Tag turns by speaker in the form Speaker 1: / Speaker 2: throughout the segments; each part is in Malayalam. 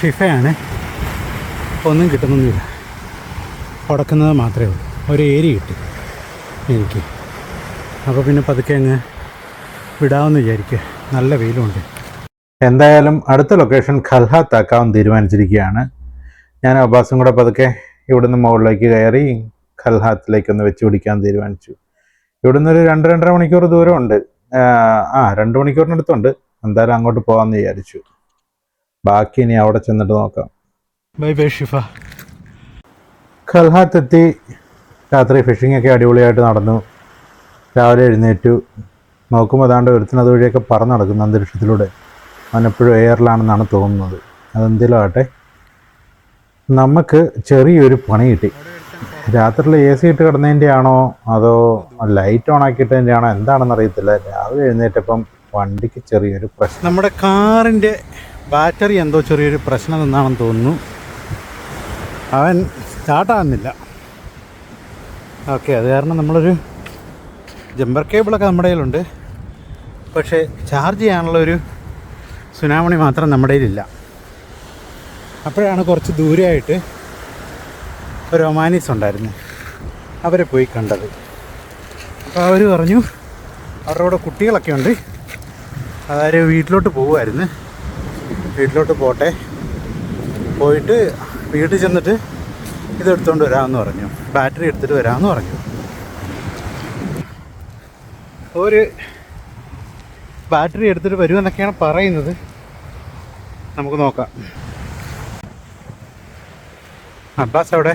Speaker 1: ഷിഫയാണ്. ഒന്നും കിട്ടുന്നൊന്നുമില്ല, ഉടക്കുന്നത് മാത്രമേ ഉള്ളൂ. ഒരു ഏരി കിട്ടി എനിക്ക്. അപ്പോൾ പിന്നെ പതുക്കെ അങ്ങ് വിടാമെന്ന് വിചാരിക്കുക. നല്ല വെയിലുണ്ട്.
Speaker 2: എന്തായാലും അടുത്ത ലൊക്കേഷൻ ഖൽഹാത്താക്കാൻ തീരുമാനിച്ചിരിക്കുകയാണ്. ഞാൻ അബ്ബാസും കൂടെ പതുക്കെ ഇവിടുന്ന് മുകളിലേക്ക് കയറി ഖൽഹാത്തിലേക്കൊന്ന് വെച്ച് പിടിക്കാൻ തീരുമാനിച്ചു. ഇവിടുന്ന് ഒരു 2-2.5 മണിക്കൂർ ദൂരമുണ്ട്. 2 മണിക്കൂറിനടുത്തുണ്ട്. എന്തായാലും അങ്ങോട്ട് പോകാമെന്ന് വിചാരിച്ചു. ബാക്കി ഇനി അവിടെ ചെന്നിട്ട് നോക്കാം.
Speaker 1: ബൈ ബൈ ഷിഫ.
Speaker 2: ഖൽഹാത്ത് എത്തി. രാത്രി ഫിഷിംഗ് ഒക്കെ അടിപൊളിയായിട്ട് നടന്നു. രാവിലെ എഴുന്നേറ്റു. നോക്കുമ്പോൾ അതാണ്ട് ഒരുത്തിന് അതുവഴിയൊക്കെ പറന്ന് നടക്കുന്നു അന്തരീക്ഷത്തിലൂടെ. അവനെപ്പോഴും എയറിലാണെന്നാണ് തോന്നുന്നത്. അതെന്തെങ്കിലും ആകട്ടെ, നമുക്ക് ചെറിയൊരു പണി കിട്ടി. രാത്രിയിൽ AC ഇട്ട് കിടന്നതിൻ്റെ ആണോ അതോ ലൈറ്റ് ഓൺ ആക്കിയിട്ടതിൻ്റെ ആണോ എന്താണെന്ന് അറിയത്തില്ല. രാവിലെ എഴുന്നേറ്റപ്പം വണ്ടിക്ക് ചെറിയൊരു പ്രശ്നം.
Speaker 1: നമ്മുടെ കാറിൻ്റെ ബാറ്ററി എന്തോ ചെറിയൊരു പ്രശ്നം എന്നാണെന്ന് തോന്നുന്നു. അവൻ സ്റ്റാർട്ടാകുന്നില്ല. ഓക്കെ, അത് കാരണം നമ്മളൊരു ജമ്പർ കേബിളൊക്കെ നമ്മുടെ കയ്യിലുണ്ട്. പക്ഷേ ചാർജ് ചെയ്യാനുള്ളൊരു സുനാമണി മാത്രം നമ്മുടെ കയ്യിലില്ല. അപ്പോഴാണ് കുറച്ച് ദൂരെയായിട്ട് ഒരു ഒമാനീസ് ഉണ്ടായിരുന്നു, അവരെ പോയി കണ്ടത്. അപ്പോൾ അവർ പറഞ്ഞു അവരുടെ കൂടെ കുട്ടികളൊക്കെ ഉണ്ട്, അതായത് വീട്ടിലോട്ട് പോകുമായിരുന്നു. വീട്ടിലോട്ട് പോട്ടെ, പോയിട്ട് വീട്ടിൽ ചെന്നിട്ട് ഇതെടുത്തുകൊണ്ട് വരാമെന്ന് പറഞ്ഞു, ബാറ്ററി എടുത്തിട്ട് വരാമെന്ന് പറഞ്ഞു. ഒരു ബാറ്ററി എടുത്തിട്ട് വരുമെന്നൊക്കെയാണ് പറയുന്നത്. നമുക്ക് നോക്കാം. അബ്ബാസ് അവിടെ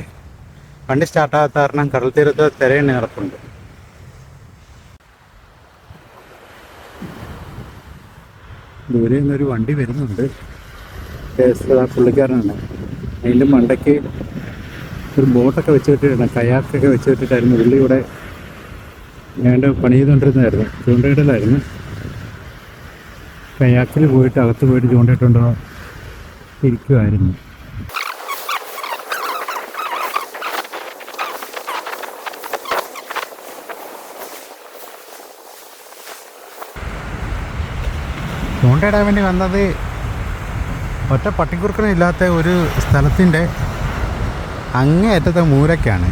Speaker 1: വണ്ടി സ്റ്റാർട്ടാകാത്ത കാരണം കടൽ തീരത്ത് തിരയെണ്ണി നടപ്പുണ്ട്. ദൂരെ നിന്നൊരു വണ്ടി വരുന്നുണ്ട്. പുള്ളിക്കാരനാണ്. അതിൻ്റെ മണ്ടയ്ക്ക് ഒരു ബോട്ടൊക്കെ വെച്ച് കിട്ടിയിട്ടുണ്ട്, കയാക്കൊക്കെ വെച്ച് കിട്ടിയിട്ടായിരുന്നു. പുള്ളി ഇവിടെ വേണ്ട പണി ചെയ്തുകൊണ്ടിരുന്നതായിരുന്നു, ചൂണ്ടയിടലായിരുന്നു. കയാക്കിൽ പോയിട്ട് അകത്ത് പോയിട്ട് ചൂണ്ടയിട്ടുണ്ടോ ഇരിക്കുമായിരുന്നു. ചൂണ്ടയിടാൻ വേണ്ടി വന്നത് ഒറ്റ പട്ടിക്കുറുക്കനും ഇല്ലാത്ത ഒരു സ്ഥലത്തിൻ്റെ അങ്ങേയറ്റത്തെ മൂലയ്ക്കാണ്.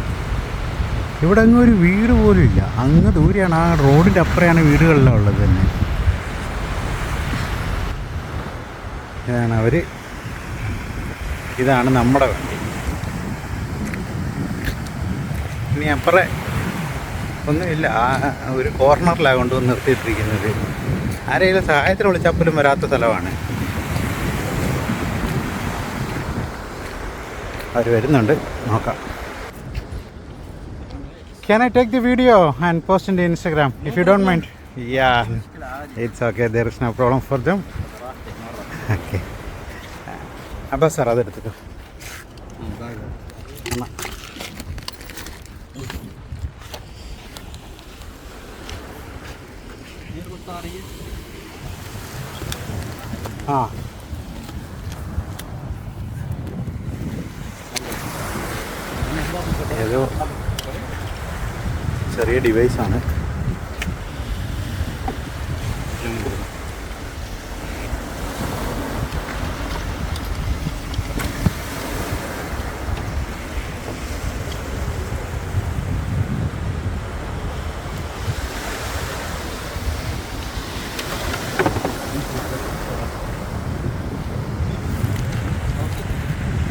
Speaker 1: ഇവിടെ അങ്ങ് ഒരു വീട് പോലും ഇല്ല. അങ്ങ് ദൂരെയാണ്, ആ റോഡിൻ്റെ അപ്പുറയാണ് വീടുകളെല്ലാം ഉള്ളത് തന്നെ. ഇതാണ് അവർ, ഇതാണ് നമ്മുടെ വണ്ടി. ഇനി അപ്പുറേ ഒന്നുമില്ല, ആ ഒരു കോർണറിലാണ് കൊണ്ടുവന്ന് നിർത്തിയിട്ടിരിക്കുന്നത്. ആരെങ്കിലും സഹായത്തിന് വിളിച്ചപ്പോലും വരാത്ത സ്ഥലമാണ്. അവർ വരുന്നുണ്ട്, നോക്കാം. Can I take the video and post in the Instagram if you don't mind? Yeah, it's okay. There is no problem for them. Okay. Abba sir, adu eduthu. Ah. ഏതോ ചെറിയ ഡിവൈസാണ്.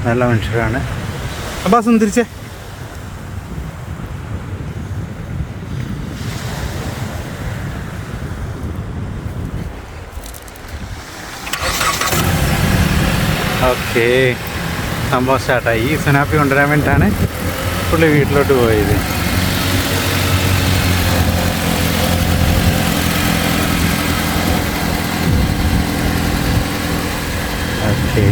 Speaker 1: നല്ല മനുഷ്യരാണ്. അബ്ബാസ് ഒന്ന് തിരിച്ചേ. ഓക്കെ, സംഭവം സ്റ്റാർട്ടായി. ഈ സുനാപ്പി കൊണ്ടുവരാൻ വേണ്ടിയിട്ടാണ് പുള്ളി വീട്ടിലോട്ട് പോയത്. Okay,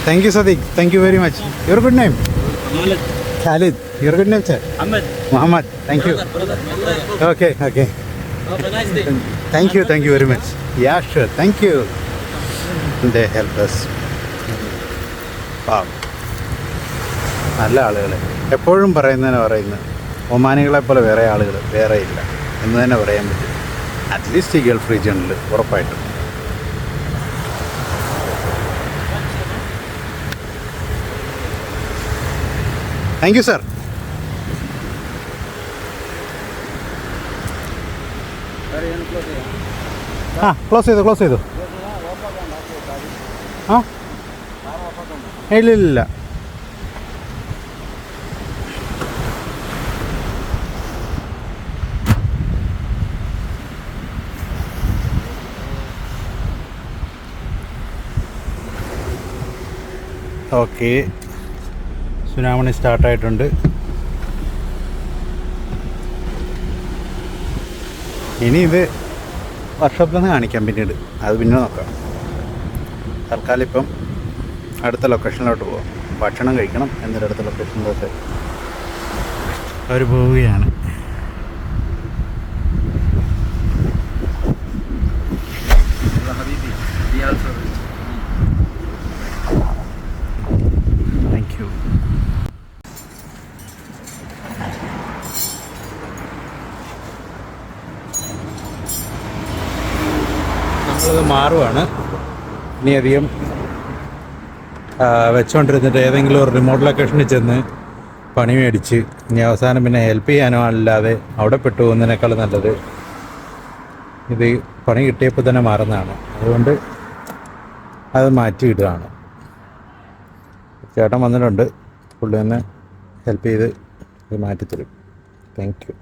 Speaker 1: thank you Sadiq, thank you very much. Your good name? Khalid. Your good name sir? Muhammad. Thank you. Okay, okay. Thank you very much. Yeah, sure, thank you. They help us. Wow. നല്ല ആളുകൾ. എപ്പോഴും പറയുന്നത് ഒമാനികളെ പോലെ വേറെ ആളുകൾ വേറെ ഇല്ല എന്ന് തന്നെ പറയാൻ പറ്റും. അറ്റ്ലീസ്റ്റ് ഈ ഗൾഫ് റീജിയണിൽ ഉറപ്പായിട്ടും. Thank you sir. ആ ക്ലോസ് ചെയ്തു. ആ ഇല്ല. ഓക്കെ, സുനാമണി സ്റ്റാർട്ടായിട്ടുണ്ട്. ഇനി ഇത് വർക്ക്ഷോപ്പിൽ നിന്ന് കാണിക്കാം പിന്നീട്, അത് പിന്നെ നോക്കാം. തൽക്കാലം ഇപ്പം അടുത്ത ലൊക്കേഷനിലോട്ട് പോകാം. ഭക്ഷണം കഴിക്കണം, എന്നിട്ട് അടുത്ത ലൊക്കേഷനിലോട്ട് അവർ പോവുകയാണ്. Thank you. നമ്മളത് മാറുവാണ്. ഇനി അധികം വെച്ചുകൊണ്ടിരുന്നിട്ട് ഏതെങ്കിലും ഒരു റിമോട്ട് ലൊക്കേഷനിൽ ചെന്ന് പണി മേടിച്ച് ഇനി അവസാനം പിന്നെ ഹെൽപ്പ് ചെയ്യാനോ അല്ലാതെ അവിടെ പെട്ടു പോകുന്നതിനേക്കാൾ നല്ലത് ഇത് പണി കിട്ടിയപ്പോൾ തന്നെ മാറുന്നതാണ്. അതുകൊണ്ട് അത് മാറ്റിയിടുകയാണ്. ചേട്ടൻ വന്നിട്ടുണ്ട്, പുള്ളി ഒന്ന് ഹെൽപ്പ് ചെയ്ത് ഇത് മാറ്റിത്തരും. Thank you.